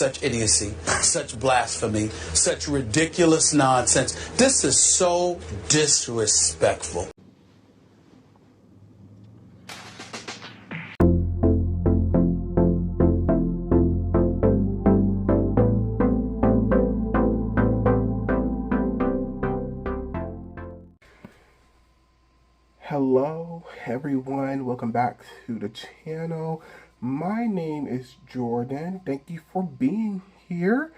such idiocy, such blasphemy, such ridiculous nonsense. This is so disrespectful. Hello everyone, welcome back to the channel. My name is Jordan. Thank you for being here.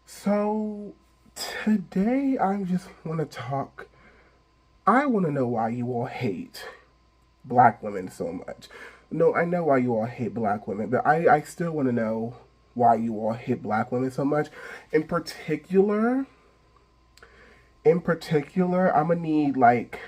So today I just want to talk. I want to know why you all hate black women so much. No, I know why you all hate black women, but I still want to know why you all hate black women so much. In particular, I'm gonna need like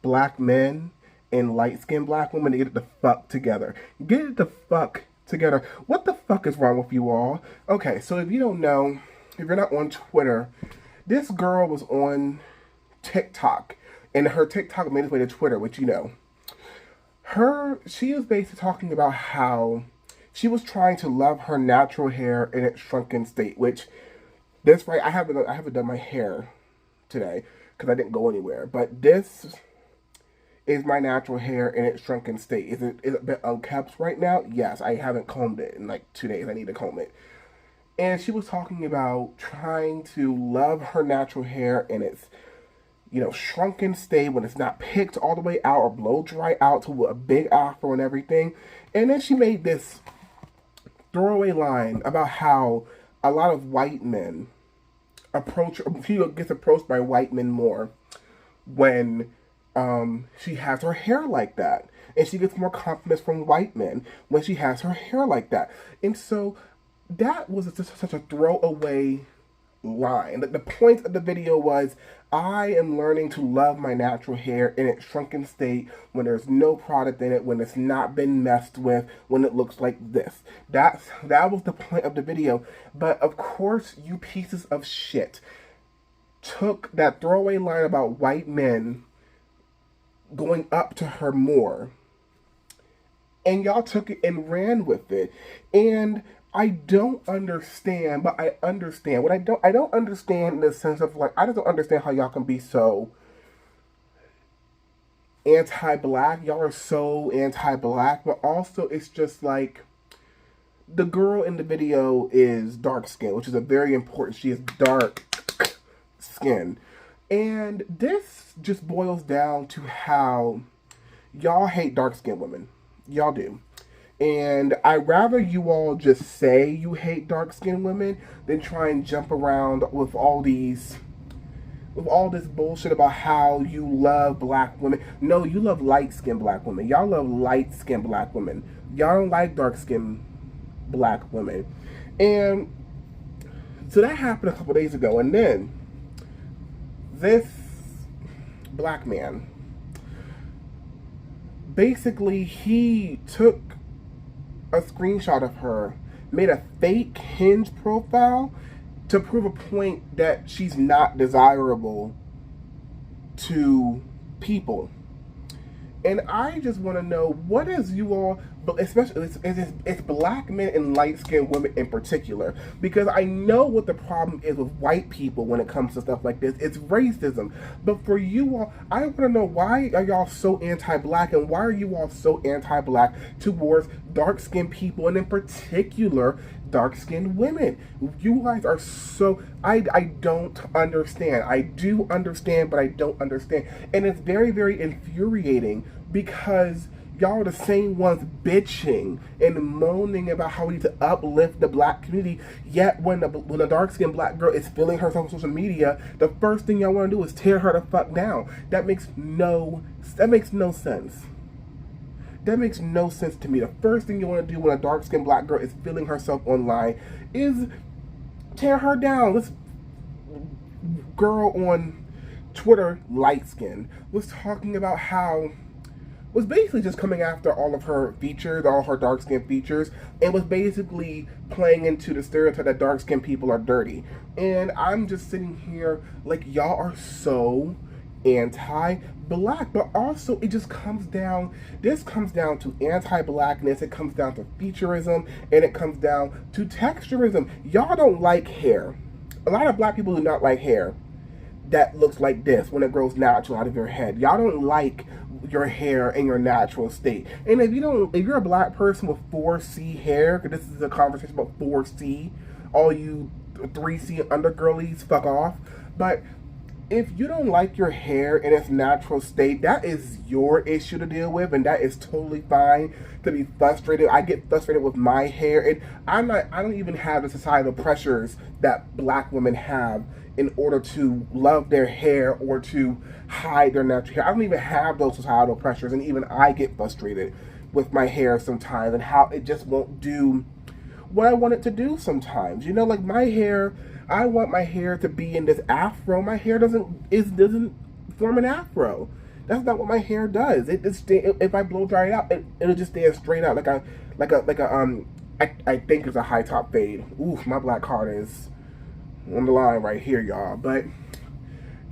black men and light-skinned black women to get it the fuck together. Get it the fuck together. What the fuck is wrong with you all? Okay, so if you don't know, if you're not on Twitter, this girl was on TikTok, and her TikTok made its way to Twitter, which you know. She was basically talking about how she was trying to love her natural hair in its shrunken state, which, that's right, I haven't done my hair today, because I didn't go anywhere, but this is my natural hair in its shrunken state. Is it a bit unkempt right now? Yes, I haven't combed it in like 2 days. I need to comb it. And she was talking about trying to love her natural hair in its, shrunken state when it's not picked all the way out or blow dry out to a big afro and everything. And then she made this throwaway line about how a lot of white men she gets approached by white men more when she has her hair like that. And she gets more compliments from white men when she has her hair like that. And so that was just such a throwaway line. The point of the video was, I am learning to love my natural hair in its shrunken state when there's no product in it, when it's not been messed with, when it looks like this. That was the point of the video. But of course, you pieces of shit took that throwaway line about white men going up to her more, and y'all took it and ran with it. And I don't understand, but I understand. What I don't understand in the sense of, like, I just don't understand how y'all can be so anti-black. Y'all are so anti-black, but also it's just like, the girl in the video is dark skin, which is a very important. She is dark skin. And this just boils down to how y'all hate dark-skinned women. Y'all do. And I'd rather you all just say you hate dark-skinned women than try and jump around with all this bullshit about how you love black women. No, you love light-skinned black women. Y'all love light-skinned black women. Y'all don't like dark-skinned black women. And so that happened a couple days ago, and then this black man, basically, he took a screenshot of her, made a fake Hinge profile to prove a point that she's not desirable to people. And I just want to know, what is you all, but especially it's black men and light-skinned women in particular, because I know what the problem is with white people when it comes to stuff like this. It's racism. But for you all, I want to know, why are y'all so anti-black, and why are you all so anti-black towards dark-skinned people, and in particular dark-skinned women? You guys are so, I don't understand. I do understand, but I don't understand. And it's very, very infuriating, because y'all are the same ones bitching and moaning about how we need to uplift the black community, yet when a dark-skinned black girl is feeling herself on social media, the first thing y'all want to do is tear her the fuck down. That makes no sense. That makes no sense to me. The first thing you want to do when a dark-skinned black girl is feeling herself online is tear her down. This girl on Twitter, light skin, was talking about how, was basically just coming after all of her features, all her dark skin features, and was basically playing into the stereotype that dark skinned people are dirty. And I'm just sitting here like, y'all are so anti-black, but also this comes down to anti-blackness, it comes down to futurism, and it comes down to texturism. Y'all don't like hair. A lot of black people do not like hair that looks like this when it grows natural out of your head. Y'all don't like your hair in your natural state. And if you're a black person with 4C hair, because this is a conversation about 4C, all you 3C undergirlies, fuck off. But if you don't like your hair in its natural state, that is your issue to deal with, and that is totally fine to be frustrated. I get frustrated with my hair, and I don't even have the societal pressures that black women have in order to love their hair or to hide their natural hair. I don't even have those societal pressures, and even I get frustrated with my hair sometimes and how it just won't do what I want it to do sometimes. You know, like my hair, I want my hair to be in this afro. My hair doesn't form an afro. That's not what my hair does. If I blow dry it out, it'll just stand straight out I think it's a high top fade. Oof, my black card is on the line right here, y'all. But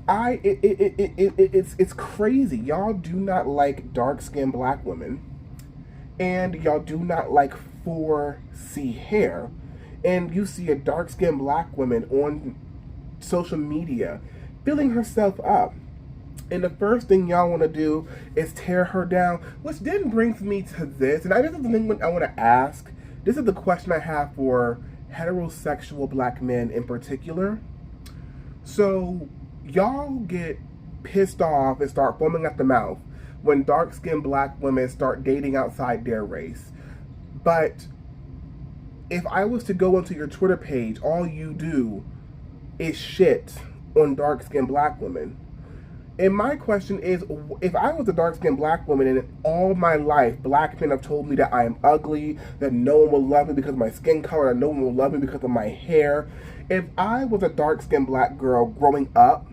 it's crazy. Y'all do not like dark-skinned black women, and y'all do not like 4C hair. And you see a dark-skinned black woman on social media filling herself up, and the first thing y'all want to do is tear her down. Which then brings me to this, and this is the thing I want to ask. This is the question I have for heterosexual black men in particular. So y'all get pissed off and start foaming at the mouth when dark-skinned black women start dating outside their race. But if I was to go onto your Twitter page, all you do is shit on dark-skinned black women. And my question is, if I was a dark-skinned black woman and all my life black men have told me that I am ugly, that no one will love me because of my skin color, that no one will love me because of my hair, if I was a dark-skinned black girl growing up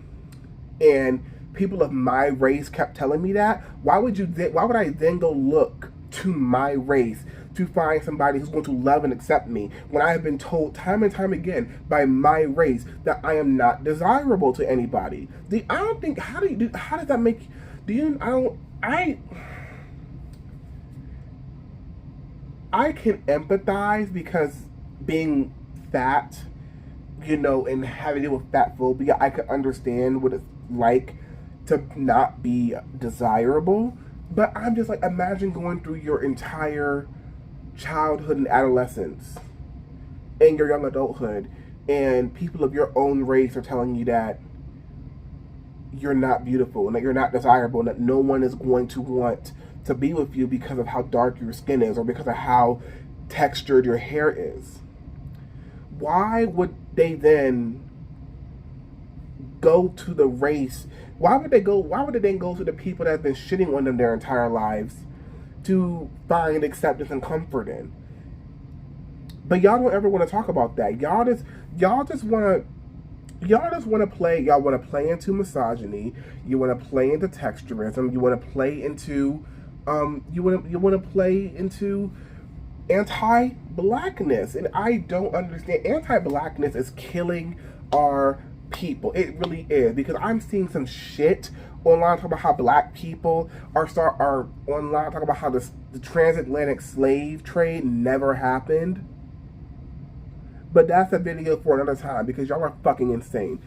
and people of my race kept telling me that, why would I then go look to my race to find somebody who's going to love and accept me when I have been told time and time again by my race that I am not desirable to anybody? How does that make I can empathize because being fat, you know, and having to deal with fat phobia, I could understand what it's like to not be desirable. But I'm just like, imagine going through your entire childhood and adolescence and your young adulthood, and people of your own race are telling you that you're not beautiful and that you're not desirable and that no one is going to want to be with you because of how dark your skin is or because of how textured your hair is. Why would they then go to the race? Why would they then go to the people that have been shitting on them their entire lives to find acceptance and comfort in? But y'all don't ever want to talk about that. Y'all just want to play into misogyny. You want to play into texturism. You want to play into anti-blackness. And I don't understand. Anti-blackness is killing our people. It really is, because I'm seeing some shit online talking about how black people are online talking about how the transatlantic slave trade never happened. But that's a video for another time, because y'all are fucking insane.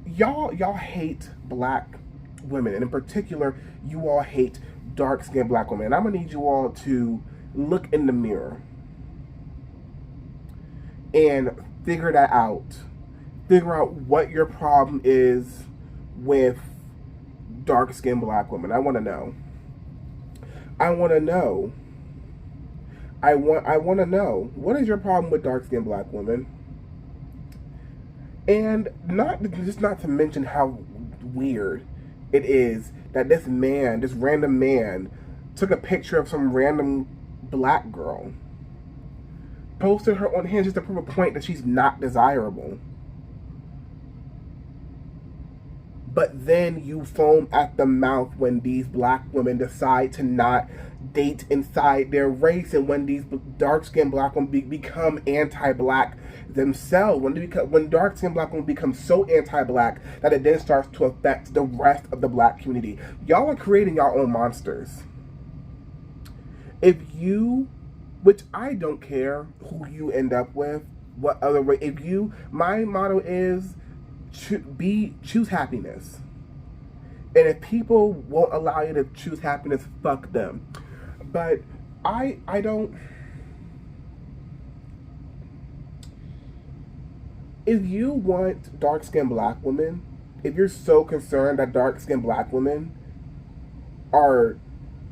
Y'all hate black women, and in particular, you all hate dark-skinned black women. And I'm gonna need you all to look in the mirror and figure that out. Figure out what your problem is with dark-skinned black women. I want to know. I want to know. What is your problem with dark-skinned black women? And not to mention how weird it is that this random man, took a picture of some random black girl, posted her on Hinge just to prove a point that she's not desirable. But then you foam at the mouth when these black women decide to not date inside their race, and when these dark-skinned black women become anti-black themselves, when dark-skinned black women become so anti-black that it then starts to affect the rest of the black community. Y'all are creating your own monsters. If you, which I don't care who you end up with, what other way, my motto is choose happiness. And if people won't allow you to choose happiness, fuck them. But I don't. If you want dark-skinned black women, if you're so concerned that dark-skinned black women are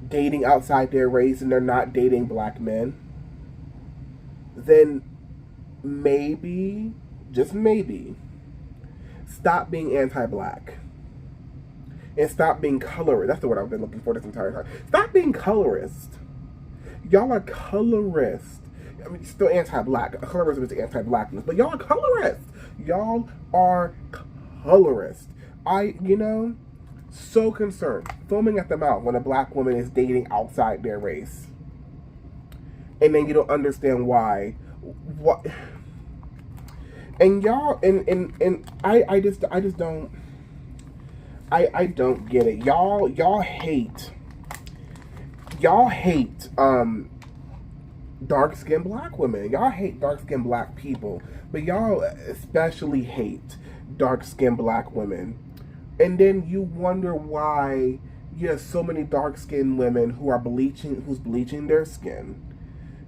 dating outside their race and they're not dating black men, then maybe, just maybe, stop being anti-black. And stop being colorist. That's the word I've been looking for this entire time. Stop being colorist. Y'all are colorist. I mean, still anti-black. Colorism is anti-blackness. But y'all are colorist. Y'all are colorist. So concerned. Foaming at the mouth when a black woman is dating outside their race. And then you don't understand why. What? And y'all, I just don't. I don't get it. Y'all hate dark-skinned black women. Y'all hate dark-skinned black people. But y'all especially hate dark-skinned black women. And then you wonder why you have so many dark-skinned women who's bleaching their skin.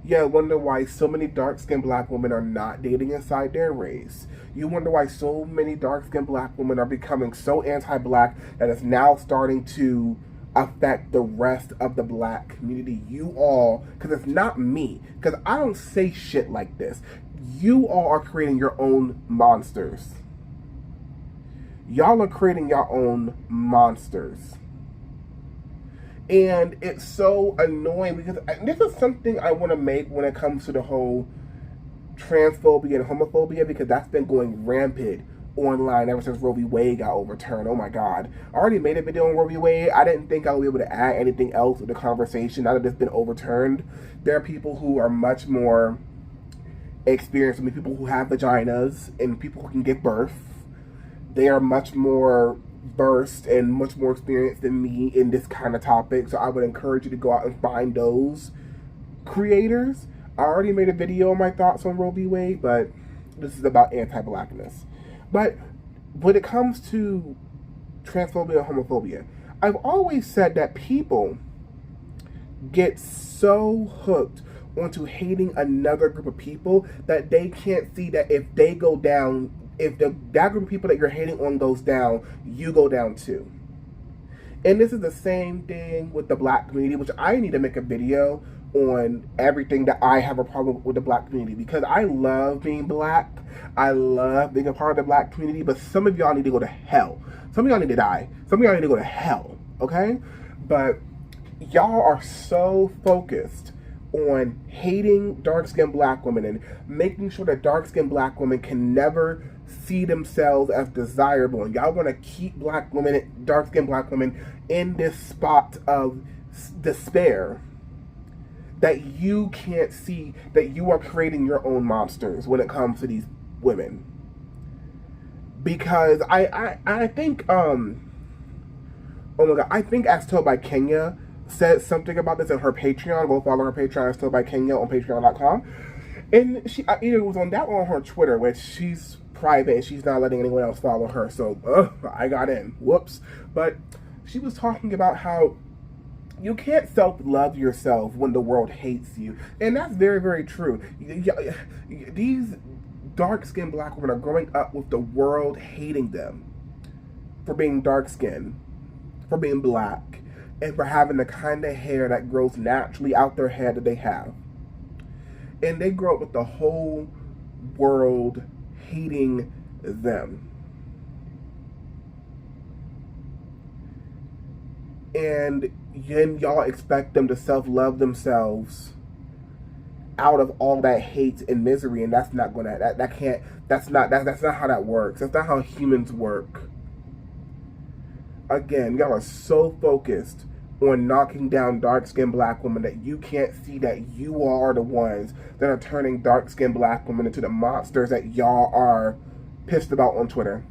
You wonder why so many dark-skinned black women are not dating inside their race. You wonder why so many dark-skinned black women are becoming so anti-black that it's now starting to affect the rest of the black community. You all, because it's not me, because I don't say shit like this. You all are creating your own monsters. Y'all are creating your own monsters. And it's so annoying because this is something I want to make when it comes to the whole transphobia and homophobia, because that's been going rampant online ever since Roe v. Wade got overturned. Oh my God. I already made a video on Roe v. Wade. I didn't think I would be able to add anything else to the conversation now that it's been overturned. There are people who are much more experienced. I mean, people who have vaginas and people who can give birth. They are much more versed and much more experienced than me in this kind of topic. So I would encourage you to go out and find those creators. I already made a video on my thoughts on Roe v. Wade, but this is about anti-blackness. But when it comes to transphobia and homophobia, I've always said that people get so hooked onto hating another group of people that they can't see that if they go down, if that group of people that you're hating on goes down, you go down too. And this is the same thing with the black community, which I need to make a video on everything that I have a problem with the black community, because I love being black. I love being a part of the black community, but some of y'all need to go to hell. Some of y'all need to die. Some of y'all need to go to hell, okay? But y'all are so focused on hating dark-skinned black women and making sure that dark-skinned black women can never see themselves as desirable, and y'all want to keep black women, dark-skinned black women, in this spot of despair, that you can't see that you are creating your own monsters when it comes to these women. Because I think oh my God, I think As Told by Kenya said something about this in her Patreon. Go follow her Patreon, As Told by Kenya, on patreon.com. And she either was on that or on her Twitter, which she's private and she's not letting anyone else follow her. So I got in. Whoops. But she was talking about how you can't self-love yourself when the world hates you. And that's very, very true. These dark-skinned black women are growing up with the world hating them for being dark-skinned, for being black, and for having the kind of hair that grows naturally out their head that they have. And they grow up with the whole world hating them. And then y'all expect them to self-love themselves out of all that hate and misery, and that's not gonna, that's not how that works. That's not how humans work. Again, y'all are so focused on knocking down dark-skinned black women, that you can't see that you all are the ones that are turning dark-skinned black women into the monsters that y'all are pissed about on Twitter.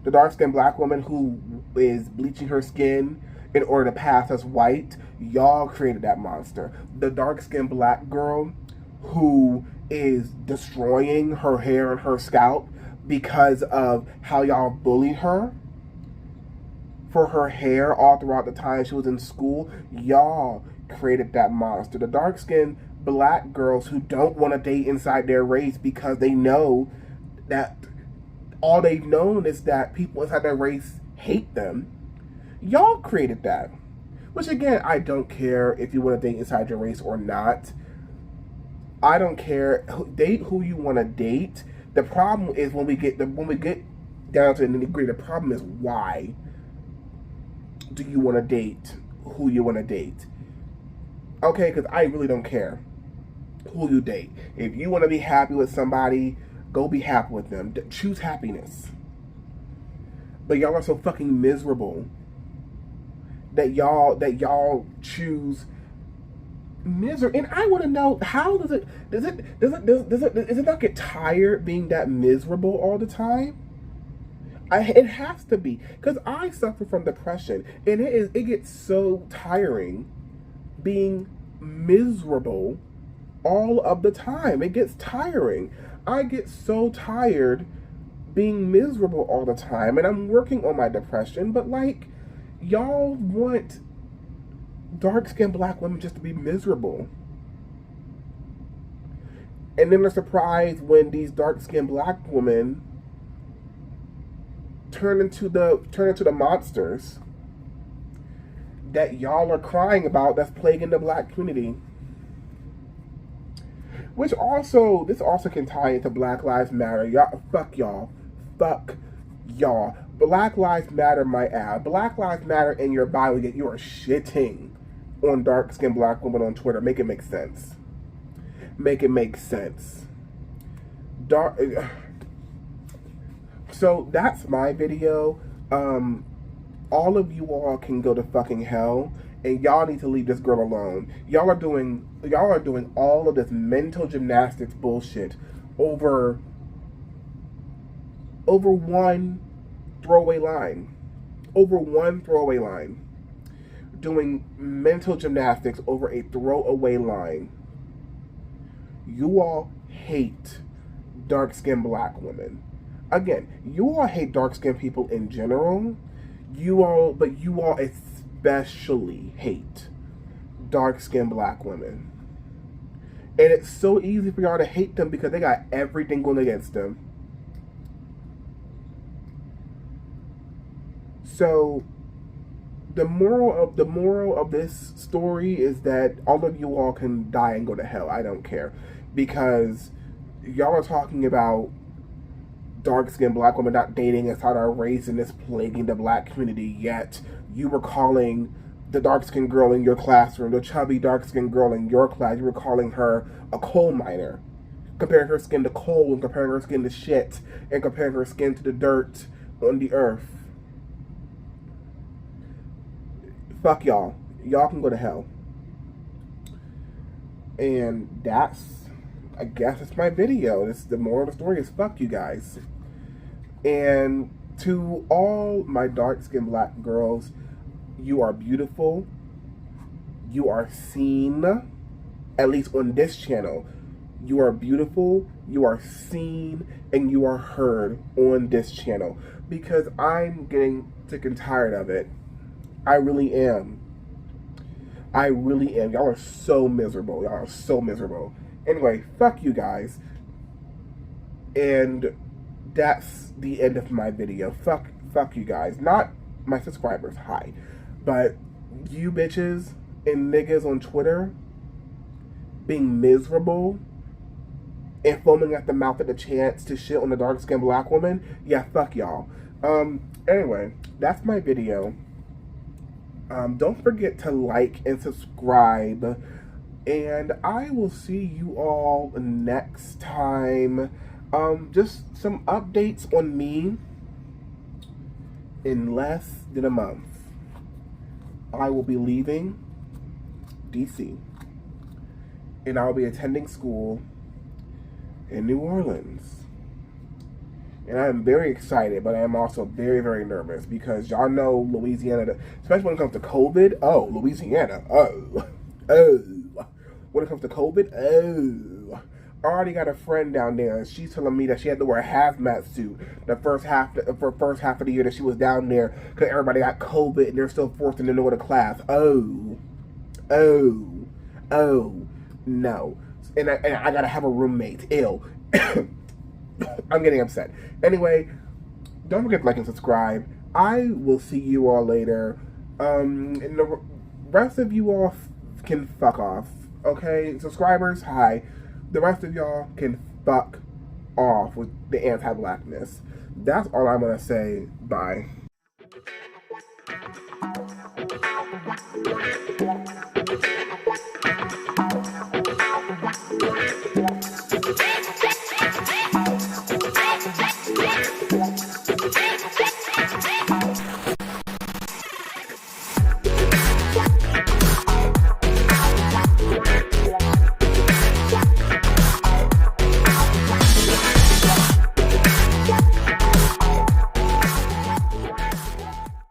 The dark-skinned black woman who is bleaching her skin in order to pass as white, y'all created that monster. The dark-skinned black girl who is destroying her hair and her scalp because of how y'all bullied her for her hair all throughout the time she was in school, y'all created that monster. The dark-skinned black girls who don't want to date inside their race because they know that all they've known is that people inside their race hate them, y'all created that. Which again, I don't care if you want to date inside your race or not. I don't care. Date who you want to date. The problem is when we get down to the nitty-gritty, the problem is why do you want to date who you want to date? Okay, because I really don't care who you date. If you want to be happy with somebody, go be happy with them. Choose happiness. But y'all are so fucking miserable that y'all choose misery. And I want to know, how does it not get tired being that miserable all the time? It has to be, because I suffer from depression, and it gets so tiring being miserable all of the time. It gets tiring. I get so tired being miserable all the time, and I'm working on my depression, but like, y'all want dark-skinned black women just to be miserable. And then they're surprised when these dark-skinned black women turn into the monsters that y'all are crying about, that's plaguing the black community. This also can tie into Black Lives Matter. Fuck y'all. Black Lives Matter, my ad. Black Lives Matter in your bio, yet you are shitting on dark-skinned black women on Twitter. Make it make sense. Make it make sense. So that's my video. All of you all can go to fucking hell, and y'all need to leave this girl alone. Y'all are doing all of this mental gymnastics bullshit over one throwaway line. Doing mental gymnastics over a throwaway line. You all hate dark-skinned black women. Again, you all hate dark-skinned people in general. But you all especially hate dark-skinned black women. And it's so easy for y'all to hate them because they got everything going against them. So the moral of this story is that all of you all can die and go to hell. I don't care. Because y'all are talking about dark-skinned black women not dating inside our race and this plaguing the black community, yet you were calling the dark-skinned girl in your classroom, the chubby dark-skinned girl in your class, you were calling her a coal miner, comparing her skin to coal and comparing her skin to shit and comparing her skin to the dirt on the earth. Fuck y'all. Y'all can go to hell. And I guess it's my video. The moral of the story is fuck you guys. And to all my dark-skinned black girls, you are beautiful. You are seen, at least on this channel. You are beautiful, you are seen, and you are heard on this channel. Because I'm getting sick and tired of it. I really am. Y'all are so miserable. Anyway, fuck you guys. And that's the end of my video. Fuck you guys. Not my subscribers, hi. But you bitches and niggas on Twitter being miserable and foaming at the mouth at the chance to shit on the dark-skinned black woman, yeah, fuck y'all. Anyway, that's my video. Don't forget to like and subscribe. And I will see you all next time. Just some updates on me in less than a month. I will be leaving DC and I'll be attending school in New Orleans. And I'm very excited, but I am also very, very nervous because y'all know Louisiana, especially when it comes to COVID. Oh, Louisiana. Oh. When it comes to COVID, I already got a friend down there, and she's telling me that she had to wear a hazmat suit the first half of the year that she was down there because everybody got COVID and they're still forcing them to go to class. Oh, no. And I gotta have a roommate. Ew. I'm getting upset. Anyway, don't forget to like and subscribe. I will see you all later. And the rest of you all can fuck off. Okay? Subscribers, hi. The rest of y'all can fuck off with the anti-blackness. That's all I'm gonna say. Bye.